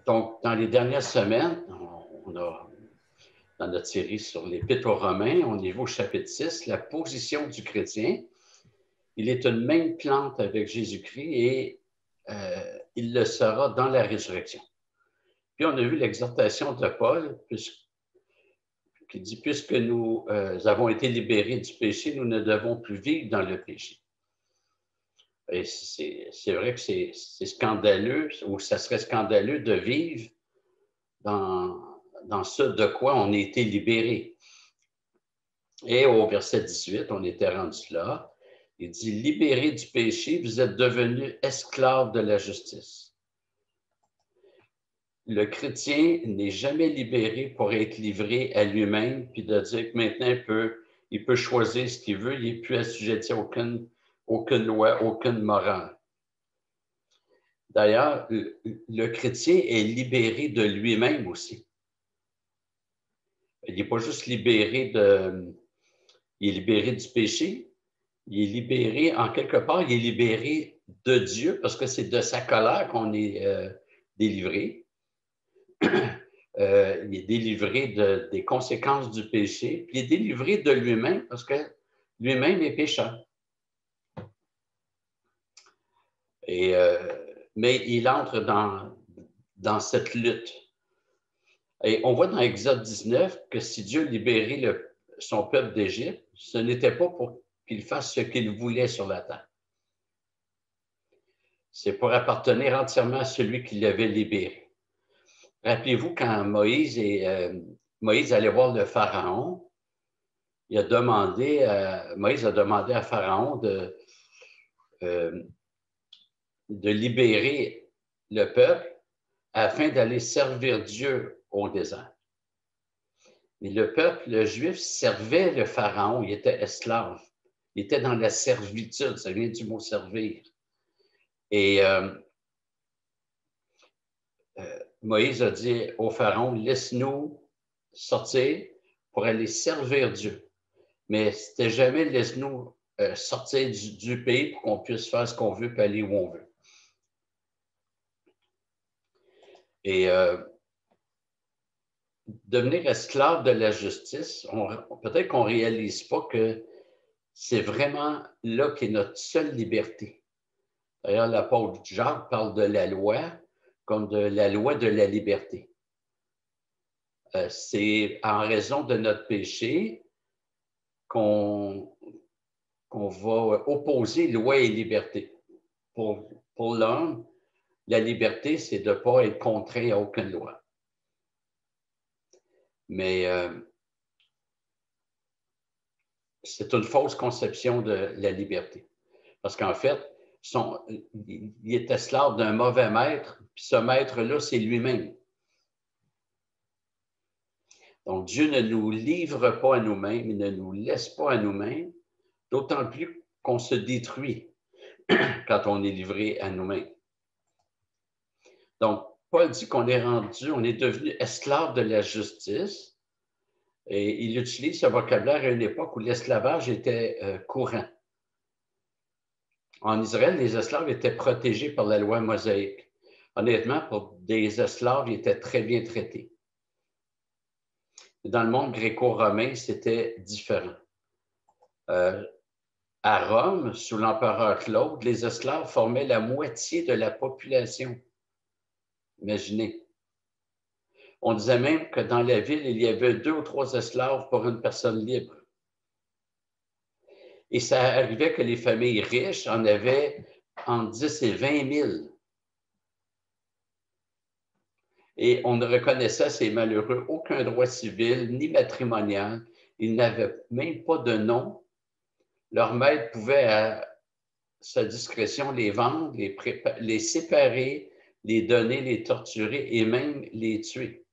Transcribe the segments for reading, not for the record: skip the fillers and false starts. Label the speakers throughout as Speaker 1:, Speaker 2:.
Speaker 1: Donc, dans les dernières semaines, dans notre série sur l'Épître aux Romains, on y va au chapitre 6, la position du chrétien. Il est une même plante avec Jésus-Christ et il le sera dans la résurrection. Puis on a vu l'exhortation de Paul qui dit, puisque nous avons été libérés du péché, nous ne devons plus vivre dans le péché. Et c'est vrai que c'est scandaleux, ou ça serait scandaleux de vivre dans ce de quoi on a été libérés. Et au verset 18, on était rendu là, il dit, libérés du péché, vous êtes devenus esclaves de la justice. Le chrétien n'est jamais libéré pour être livré à lui-même, puis de dire que maintenant il peut choisir ce qu'il veut, il n'est plus assujetti à aucune loi, aucune morale. D'ailleurs, le chrétien est libéré de lui-même aussi. Il n'est pas juste libéré il est libéré du péché, il est libéré, en quelque part, il est libéré de Dieu, parce que c'est de sa colère qu'on est délivré. Il est délivré des conséquences du péché, puis il est délivré de lui-même, parce que lui-même est pécheur. Mais il entre dans cette lutte. Et on voit dans Exode 19 que si Dieu libérait son peuple d'Égypte, ce n'était pas pour qu'il fasse ce qu'il voulait sur la terre. C'est pour appartenir entièrement à celui qui l'avait libéré. Rappelez-vous quand Moïse allait voir le Pharaon, Moïse a demandé à Pharaon de libérer le peuple afin d'aller servir Dieu au désert. Mais le peuple juif servait le Pharaon, il était esclave. Il était dans la servitude, ça vient du mot servir. Et Moïse a dit au Pharaon, laisse-nous sortir pour aller servir Dieu. Mais c'était jamais laisse-nous sortir du pays pour qu'on puisse faire ce qu'on veut et aller où on veut. Et devenir esclave de la justice, peut-être qu'on ne réalise pas que c'est vraiment là qu'est notre seule liberté. D'ailleurs, l'apôtre Jacques parle de la loi comme de la loi de la liberté. C'est en raison de notre péché qu'on va opposer loi et liberté. Pour l'homme, la liberté, c'est de ne pas être contraint à aucune loi. Mais c'est une fausse conception de la liberté. Parce qu'en fait, il est esclave d'un mauvais maître, puis ce maître-là, c'est lui-même. Donc, Dieu ne nous livre pas à nous-mêmes, il ne nous laisse pas à nous-mêmes, d'autant plus qu'on se détruit quand on est livré à nous-mêmes. Donc, Paul dit on est devenu esclave de la justice, et il utilise ce vocabulaire à une époque où l'esclavage était courant. En Israël, les esclaves étaient protégés par la loi mosaïque. Honnêtement, pour des esclaves, ils étaient très bien traités. Dans le monde gréco-romain, c'était différent. À Rome, sous l'empereur Claude, les esclaves formaient la moitié de la population. Imaginez. On disait même que dans la ville, il y avait 2 ou 3 esclaves pour une personne libre. Et ça arrivait que les familles riches en avaient entre 10 et 20 000. Et on ne reconnaissait à ces malheureux aucun droit civil ni matrimonial. Ils n'avaient même pas de nom. Leur maître pouvait, à sa discrétion, les vendre, les séparer, les donner, les torturer et même les tuer.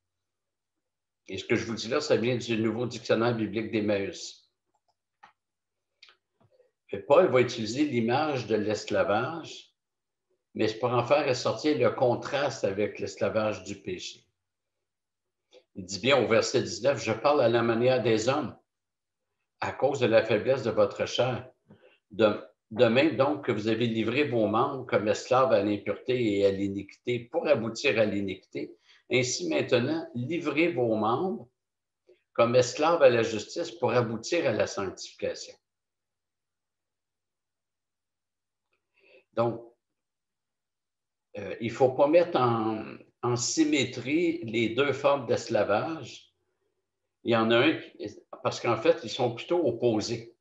Speaker 1: Et ce que je vous dis là, ça vient du Nouveau Dictionnaire biblique d'Emmaüs. Paul va utiliser l'image de l'esclavage, mais c'est pour en faire ressortir le contraste avec l'esclavage du péché. Il dit bien au verset 19, « Je parle à la manière des hommes, à cause de la faiblesse de votre chair. De même donc que vous avez livré vos membres comme esclaves à l'impureté et à l'iniquité pour aboutir à l'iniquité, ainsi maintenant, livrez vos membres comme esclaves à la justice pour aboutir à la sanctification. Donc, il ne faut pas mettre en symétrie les deux formes d'esclavage. Il y en a un, parce qu'en fait, ils sont plutôt opposés.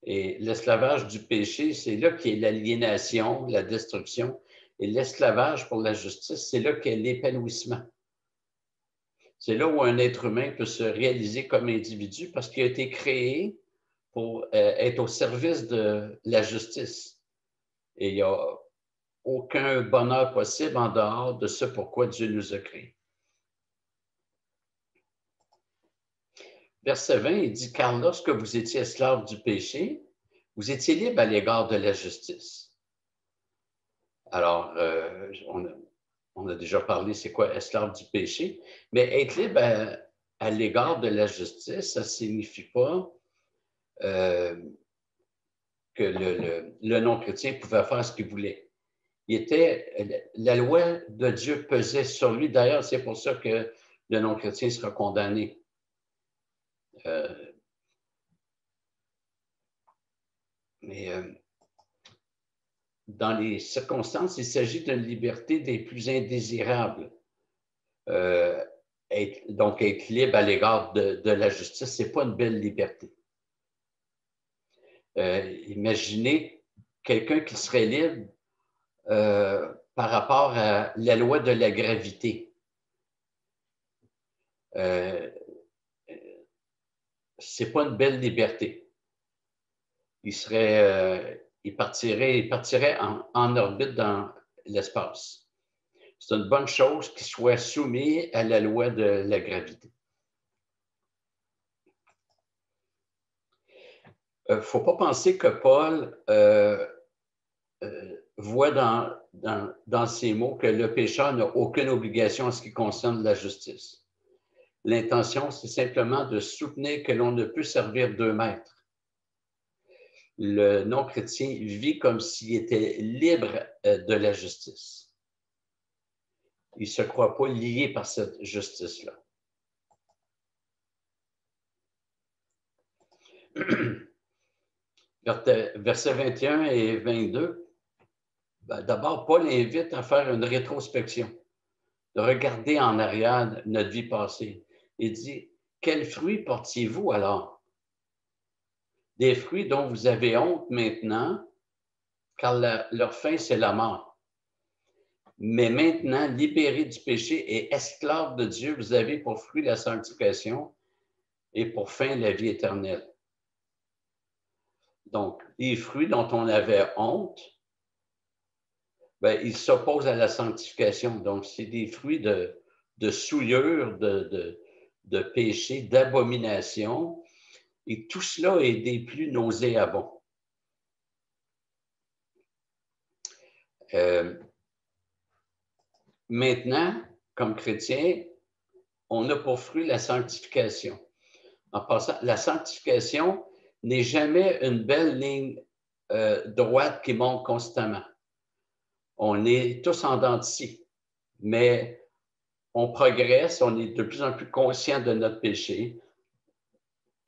Speaker 1: Et l'esclavage du péché, c'est là qu'est l'aliénation, la destruction. Et l'esclavage pour la justice, c'est là qu'est l'épanouissement. C'est là où un être humain peut se réaliser comme individu parce qu'il a été créé pour être au service de la justice. Et il n'y a aucun bonheur possible en dehors de ce pourquoi Dieu nous a créés. Verset 20, il dit, « Car lorsque vous étiez esclaves du péché, vous étiez libres à l'égard de la justice. » Alors, on a déjà parlé, c'est quoi esclave du péché, mais être libre à l'égard de la justice, ça ne signifie pas que le non-chrétien pouvait faire ce qu'il voulait. La loi de Dieu pesait sur lui. D'ailleurs, c'est pour ça que le non-chrétien sera condamné. Mais dans les circonstances, il s'agit d'une liberté des plus indésirables. Donc, être libre à l'égard de la justice, ce n'est pas une belle liberté. Imaginez quelqu'un qui serait libre par rapport à la loi de la gravité. C'est pas une belle liberté. Il partirait en orbite dans l'espace. C'est une bonne chose qu'il soit soumis à la loi de la gravité. Il ne faut pas penser que Paul voit dans ces mots que le pécheur n'a aucune obligation en ce qui concerne la justice. L'intention, c'est simplement de soutenir que l'on ne peut servir deux maîtres. Le non-chrétien vit comme s'il était libre de la justice. Il ne se croit pas lié par cette justice-là. Versets 21 et 22, d'abord, Paul invite à faire une rétrospection, de regarder en arrière notre vie passée. Il dit, « Quels fruits portiez-vous alors? Des fruits dont vous avez honte maintenant, car leur fin, c'est la mort. Mais maintenant, libérés du péché et esclaves de Dieu, vous avez pour fruit la sanctification et pour fin la vie éternelle. » Donc, les fruits dont on avait honte, ils s'opposent à la sanctification. Donc, c'est des fruits de souillure, de péché, d'abomination. Et tout cela est des plus nauséabonds. Maintenant, comme chrétien, on a pour fruit la sanctification. En passant, la sanctification n'est jamais une belle ligne droite qui monte constamment. On est tous en dents de scie, mais on progresse, on est de plus en plus conscient de notre péché.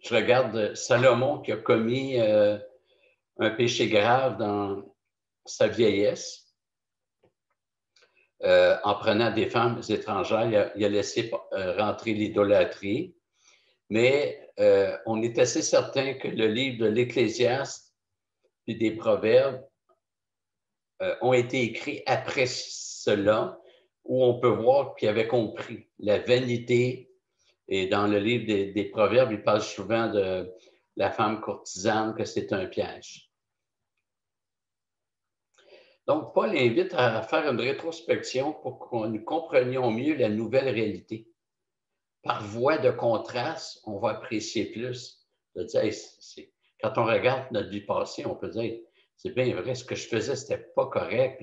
Speaker 1: Je regarde Salomon qui a commis un péché grave dans sa vieillesse. En prenant des femmes étrangères, il a laissé rentrer l'idolâtrie. Mais on est assez certain que le livre de l'Ecclésiaste et des Proverbes ont été écrits après cela, où on peut voir qu'il avait compris la vanité. Et dans le livre des Proverbes, il parle souvent de la femme courtisane, que c'est un piège. Donc, Paul invite à faire une rétrospection pour que nous comprenions mieux la nouvelle réalité. Par voie de contraste, on va apprécier plus. De dire, quand on regarde notre vie passée, on peut dire, c'est bien vrai, ce que je faisais, c'était pas correct.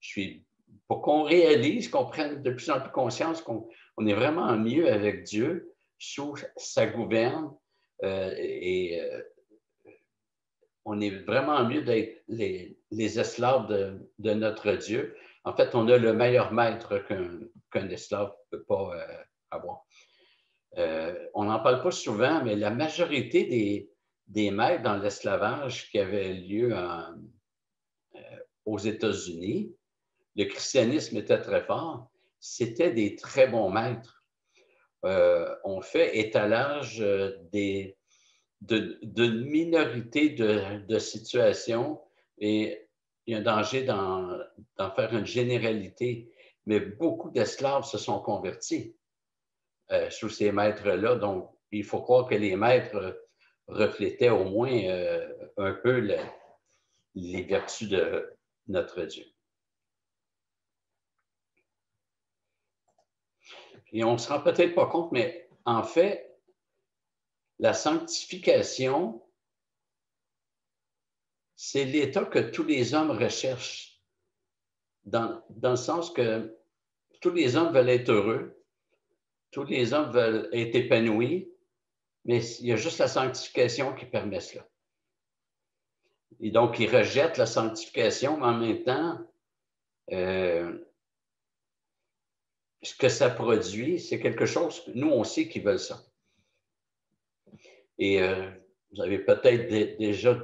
Speaker 1: Puis pour qu'on réalise, qu'on prenne de plus en plus conscience qu'on est vraiment mieux avec Dieu, sous sa gouverne, et on est vraiment mieux d'être les esclaves de notre Dieu. En fait, on a le meilleur maître qu'un esclave ne peut pas avoir. On n'en parle pas souvent, mais la majorité des maîtres dans l'esclavage qui avaient lieu aux États-Unis, le christianisme était très fort, c'était des très bons maîtres. On fait étalage d'une minorité de situations et il y a un danger d'en faire une généralité. Mais beaucoup d'esclaves se sont convertis sous ces maîtres-là. Donc, il faut croire que les maîtres reflétaient au moins un peu les vertus de notre Dieu. Et on ne se rend peut-être pas compte, mais en fait, la sanctification, c'est l'état que tous les hommes recherchent, dans le sens que tous les hommes veulent être heureux, tous les hommes veulent être épanouis, mais il y a juste la sanctification qui permet cela. Et donc, ils rejettent la sanctification, mais en même temps, ce que ça produit, c'est quelque chose, nous, on sait qu'ils veulent ça. Et vous avez peut-être déjà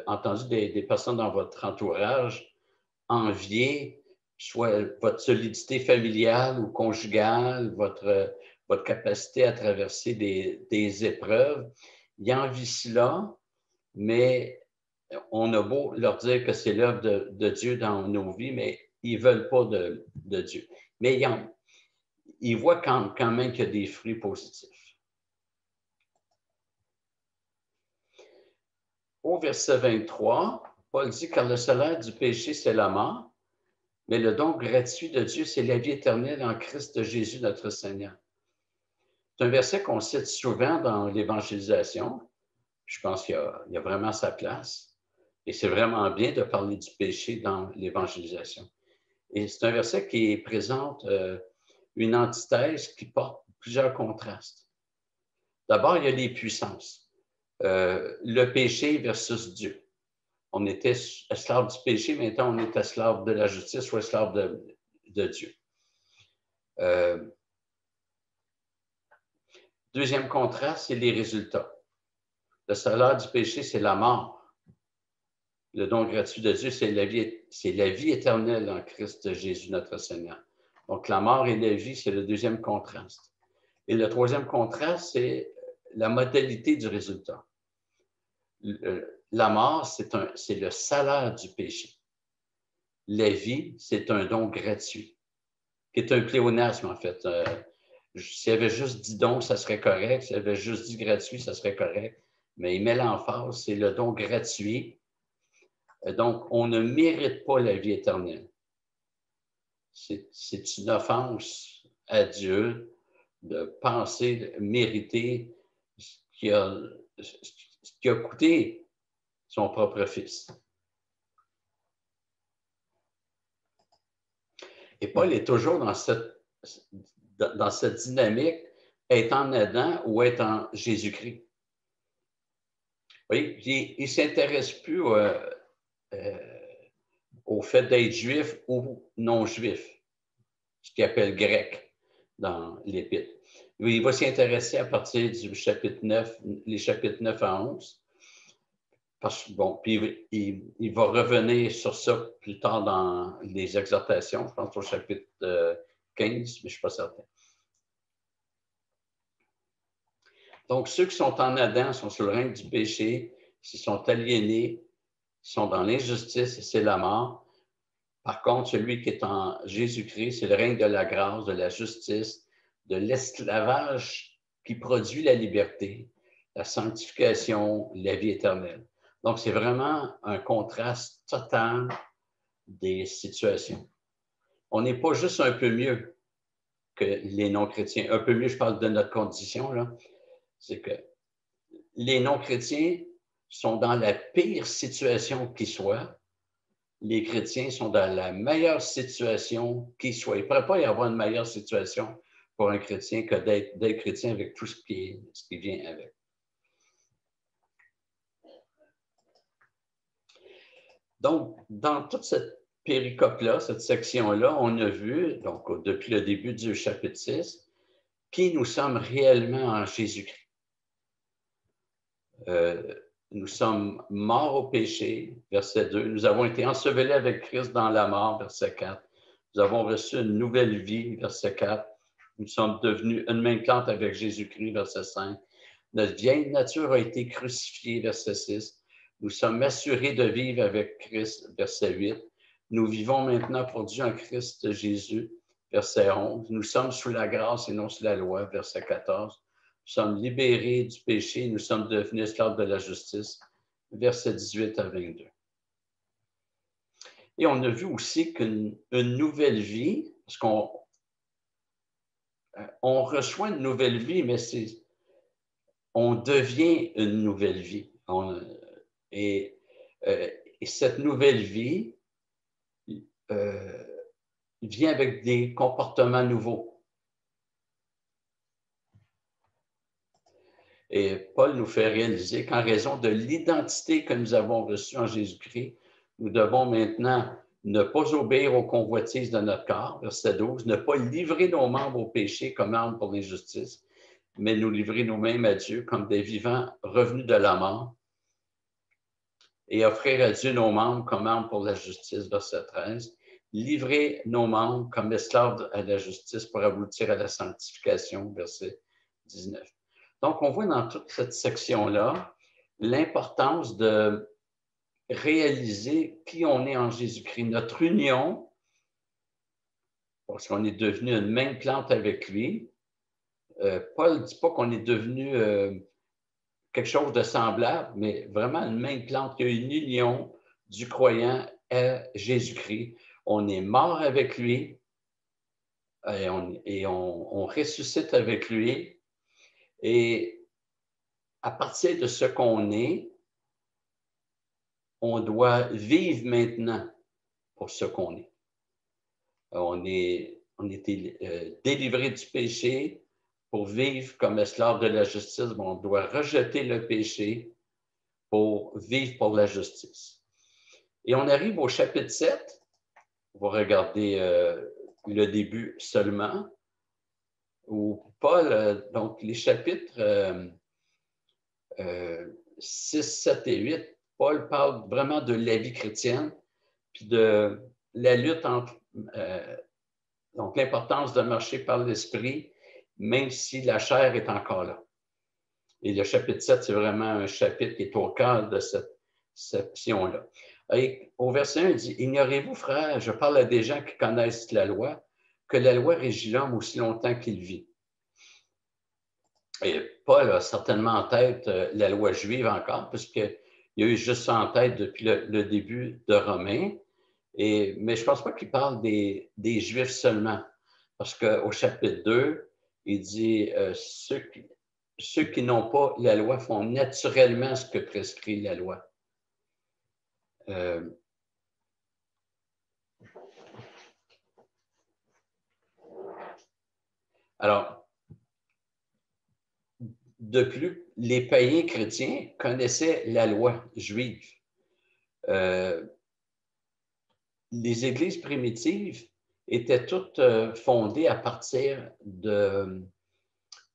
Speaker 1: entendu des personnes dans votre entourage envier soit votre solidité familiale ou conjugale, votre capacité à traverser des épreuves. Ils envient cela, mais on a beau leur dire que c'est l'œuvre de Dieu dans nos vies, mais ils ne veulent pas de Dieu. Mais ils voient quand même qu'il y a des fruits positifs. Au verset 23, Paul dit « Car le salaire du péché, c'est la mort, mais le don gratuit de Dieu, c'est la vie éternelle en Christ Jésus, notre Seigneur. » C'est un verset qu'on cite souvent dans l'évangélisation. Je pense qu'il y a vraiment sa place. Et c'est vraiment bien de parler du péché dans l'évangélisation. Et c'est un verset qui présente une antithèse qui porte plusieurs contrastes. D'abord, il y a les puissances. Le péché versus Dieu. On était esclave du péché, maintenant on est esclave de la justice ou esclave de Dieu. Deuxième contraste, c'est les résultats. Le salaire du péché, c'est la mort. Le don gratuit de Dieu, c'est la vie éternelle en Christ Jésus, notre Seigneur. Donc, la mort et la vie, c'est le deuxième contraste. Et le troisième contraste, c'est la modalité du résultat. La mort, c'est le salaire du péché. La vie, c'est un don gratuit, qui est un pléonasme, en fait. S'il y avait juste dit don, ça serait correct. S'il y avait juste dit gratuit, ça serait correct. Mais il met l'emphase, c'est le don gratuit. Donc, on ne mérite pas la vie éternelle. C'est une offense à Dieu de penser mériter ce qui a coûté son propre fils. Et Paul est toujours dans cette dynamique, être en Adam ou être en Jésus-Christ. Oui, il ne s'intéresse plus au fait d'être juif ou non-juif, ce qu'il appelle grec dans l'Épître. Il va s'y intéresser à partir du chapitre 9, les chapitres 9 à 11. Puis il va revenir sur ça plus tard dans les exhortations, je pense au chapitre 15, mais je ne suis pas certain. Donc, ceux qui sont en Adam sont sous le règne du péché, s'ils sont aliénés, ils sont dans l'injustice et c'est la mort. Par contre, celui qui est en Jésus-Christ, c'est le règne de la grâce, de la justice, de l'esclavage qui produit la liberté, la sanctification, la vie éternelle. Donc, c'est vraiment un contraste total des situations. On n'est pas juste un peu mieux que les non-chrétiens. Un peu mieux, je parle de notre condition, là. C'est que les non-chrétiens sont dans la pire situation qui soit. Les chrétiens sont dans la meilleure situation qui soit. Il ne pourrait pas y avoir une meilleure situation pour un chrétien que d'être chrétien avec tout ce qui vient avec. Donc, dans toute cette péricope-là, cette section-là, on a vu, donc depuis le début du chapitre 6, qui nous sommes réellement en Jésus-Christ. Nous sommes morts au péché, verset 2. Nous avons été ensevelis avec Christ dans la mort, verset 4. Nous avons reçu une nouvelle vie, verset 4. Nous sommes devenus une même plante avec Jésus-Christ, verset 5. Notre vieille nature a été crucifiée, verset 6. Nous sommes assurés de vivre avec Christ, verset 8. Nous vivons maintenant pour Dieu en Christ Jésus, verset 11. Nous sommes sous la grâce et non sous la loi, verset 14. Nous sommes libérés du péché, nous sommes devenus esclaves de la justice, versets 18 à 22. Et on a vu aussi qu'une nouvelle vie, parce qu'on reçoit une nouvelle vie, mais on devient une nouvelle vie. Et cette nouvelle vie vient avec des comportements nouveaux. Et Paul nous fait réaliser qu'en raison de l'identité que nous avons reçue en Jésus-Christ, nous devons maintenant ne pas obéir aux convoitises de notre corps, verset 12, ne pas livrer nos membres au péché comme armes pour l'injustice, mais nous livrer nous-mêmes à Dieu comme des vivants revenus de la mort et offrir à Dieu nos membres comme armes pour la justice, verset 13, livrer nos membres comme esclaves à la justice pour aboutir à la sanctification, verset 19. Donc, on voit dans toute cette section-là l'importance de réaliser qui on est en Jésus-Christ, notre union, parce qu'on est devenu une même plante avec lui. Paul ne dit pas qu'on est devenu quelque chose de semblable, mais vraiment une même plante, il y a une union du croyant à Jésus-Christ. On est mort avec lui et on ressuscite avec lui. Et à partir de ce qu'on est, on doit vivre maintenant pour ce qu'on est. On était délivré du péché pour vivre comme esclave de la justice. Mais on doit rejeter le péché pour vivre pour la justice. Et on arrive au chapitre 7. On va regarder le début seulement, où Paul, donc les chapitres 6, 7 et 8, Paul parle vraiment de la vie chrétienne, puis de la lutte entre, donc l'importance de marcher par l'esprit, même si la chair est encore là. Et le chapitre 7, c'est vraiment un chapitre qui est au cœur de cette section-là. Et au verset 1, il dit, « Ignorez-vous, frères, je parle à des gens qui connaissent la loi, que la loi régit l'homme aussi longtemps qu'il vit. » Et Paul a certainement en tête la loi juive encore, puisqu'il y a eu juste ça en tête depuis le début de Romains. Mais je ne pense pas qu'il parle des Juifs seulement, parce qu'au chapitre 2, il dit ceux qui n'ont pas la loi font naturellement ce que prescrit la loi. Alors, de plus, les païens chrétiens connaissaient la loi juive. Les églises primitives étaient toutes fondées à partir de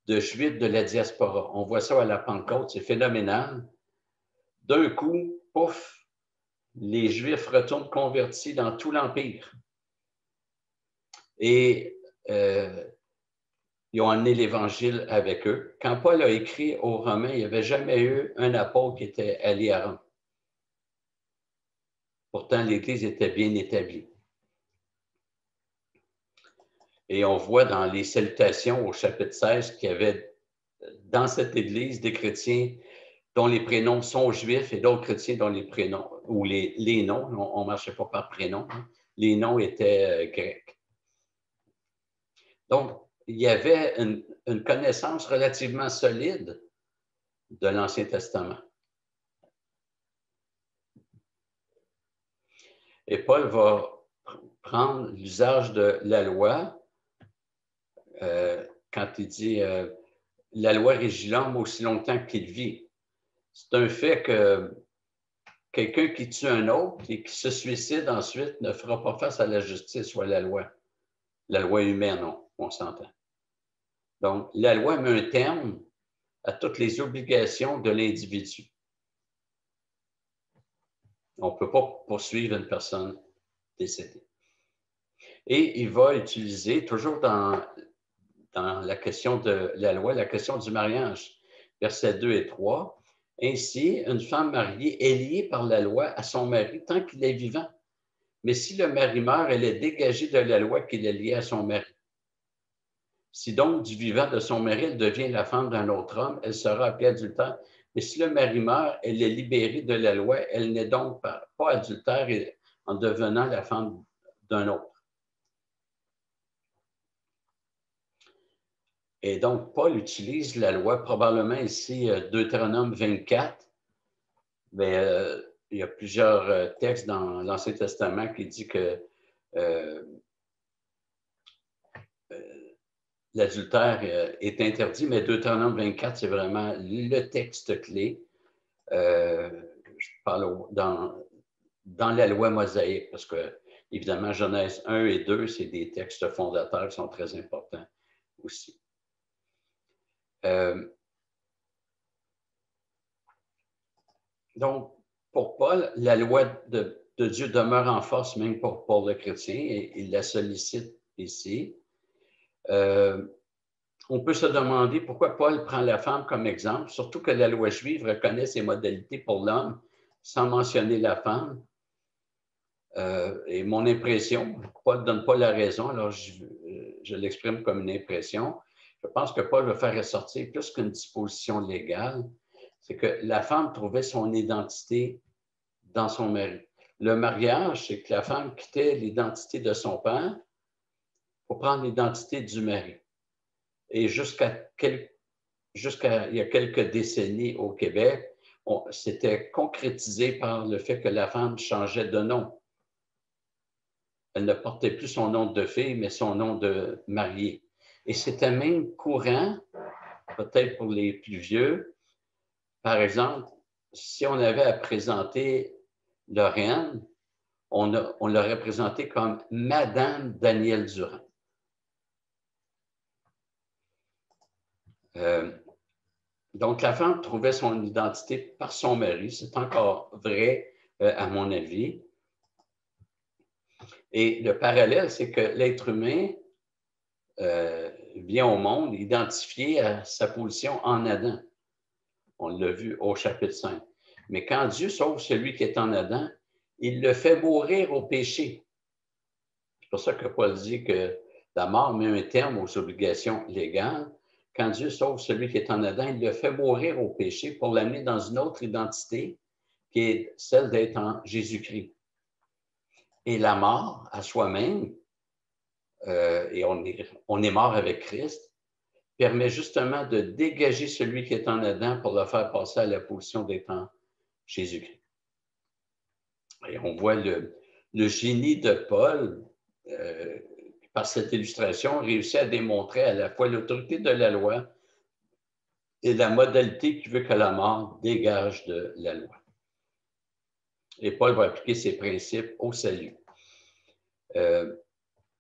Speaker 1: Juifs de la diaspora. On voit ça à la Pentecôte, c'est phénoménal. D'un coup, pouf, les Juifs retournent convertis dans tout l'Empire. Et ils ont amené l'Évangile avec eux. Quand Paul a écrit aux Romains, il n'y avait jamais eu un apôtre qui était allé à Rome. Pourtant, l'Église était bien établie. Et on voit dans les salutations au chapitre 16 qu'il y avait dans cette Église des chrétiens dont les prénoms sont juifs et d'autres chrétiens dont les prénoms, ou les noms, on ne marchait pas par prénom, hein, les noms étaient grecs. Donc, il y avait une connaissance relativement solide de l'Ancien Testament. Et Paul va prendre l'usage de la loi quand il dit la loi régit l'homme aussi longtemps qu'il vit. C'est un fait que quelqu'un qui tue un autre et qui se suicide ensuite ne fera pas face à la justice ou à la loi. La loi humaine, on s'entend. Donc, la loi met un terme à toutes les obligations de l'individu. On ne peut pas poursuivre une personne décédée. Et il va utiliser, toujours dans la question de la loi, la question du mariage, versets 2 et 3. Ainsi, une femme mariée est liée par la loi à son mari tant qu'il est vivant. Mais si le mari meurt, elle est dégagée de la loi qu'il est liée à son mari. Si donc du vivant de son mari, elle devient la femme d'un autre homme, elle sera appelée adultère. Mais si le mari meurt, elle est libérée de la loi, elle n'est donc pas adultère en devenant la femme d'un autre. Et donc, Paul utilise la loi, probablement ici, Deutéronome 24. Mais il y a plusieurs textes dans l'Ancien Testament qui disent que l'adultère est interdit, mais Deutéronome 24, c'est vraiment le texte clé. Je parle dans la loi mosaïque, parce que, évidemment, Genèse 1 et 2, c'est des textes fondateurs qui sont très importants aussi. Donc, pour Paul, la loi de Dieu demeure en force même pour le chrétien, et il la sollicite ici. On peut se demander pourquoi Paul prend la femme comme exemple, surtout que la loi juive reconnaît ses modalités pour l'homme sans mentionner la femme. Et mon impression, Paul ne donne pas la raison, alors je l'exprime comme une impression. Je pense que Paul veut faire ressortir plus qu'une disposition légale, c'est que la femme trouvait son identité dans son mari. Le mariage, c'est que la femme quittait l'identité de son père pour prendre l'identité du mari. Et jusqu'à il y a quelques décennies au Québec, c'était concrétisé par le fait que la femme changeait de nom. Elle ne portait plus son nom de fille, mais son nom de mariée. Et c'était même courant, peut-être pour les plus vieux. Par exemple, si on avait à présenter Lorraine, on l'aurait présentée comme Madame Danielle Durand. Donc, la femme trouvait son identité par son mari. C'est encore vrai, à mon avis. Et le parallèle, c'est que l'être humain vient au monde identifié à sa position en Adam. On l'a vu au chapitre 5. Mais quand Dieu sauve celui qui est en Adam, il le fait mourir au péché. C'est pour ça que Paul dit que la mort met un terme aux obligations légales. Quand Dieu sauve celui qui est en Adam, il le fait mourir au péché pour l'amener dans une autre identité qui est celle d'être en Jésus-Christ. Et la mort à soi-même, et on est mort avec Christ, permet justement de dégager celui qui est en Adam pour le faire passer à la position d'être en Jésus-Christ. Et on voit le génie de Paul, par cette illustration, réussit à démontrer à la fois l'autorité de la loi et la modalité qui veut que la mort dégage de la loi. Et Paul va appliquer ces principes au salut.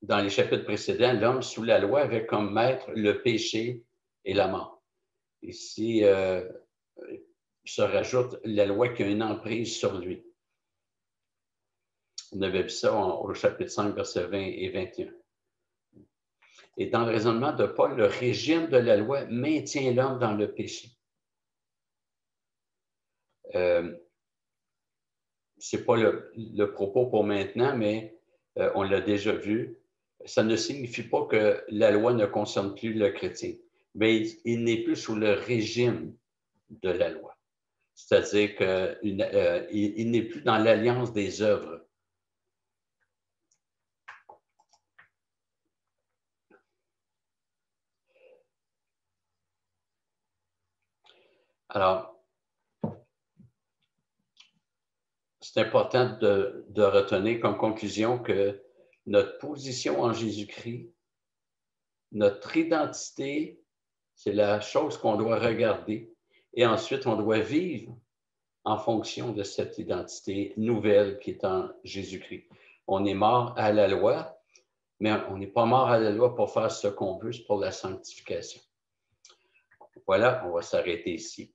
Speaker 1: Dans les chapitres précédents, l'homme sous la loi avait comme maître le péché et la mort. Ici, se rajoute la loi qui a une emprise sur lui. On avait vu ça au chapitre 5, versets 20 et 21. Et dans le raisonnement de Paul, le régime de la loi maintient l'homme dans le péché. Ce n'est pas le propos pour maintenant, mais on l'a déjà vu. Ça ne signifie pas que la loi ne concerne plus le chrétien, mais il n'est plus sous le régime de la loi. C'est-à-dire qu'il n'est plus dans l'alliance des œuvres. Alors, c'est important de retenir comme conclusion que notre position en Jésus-Christ, notre identité, c'est la chose qu'on doit regarder. Et ensuite, on doit vivre en fonction de cette identité nouvelle qui est en Jésus-Christ. On est mort à la loi, mais on n'est pas mort à la loi pour faire ce qu'on veut, c'est pour la sanctification. Voilà, on va s'arrêter ici.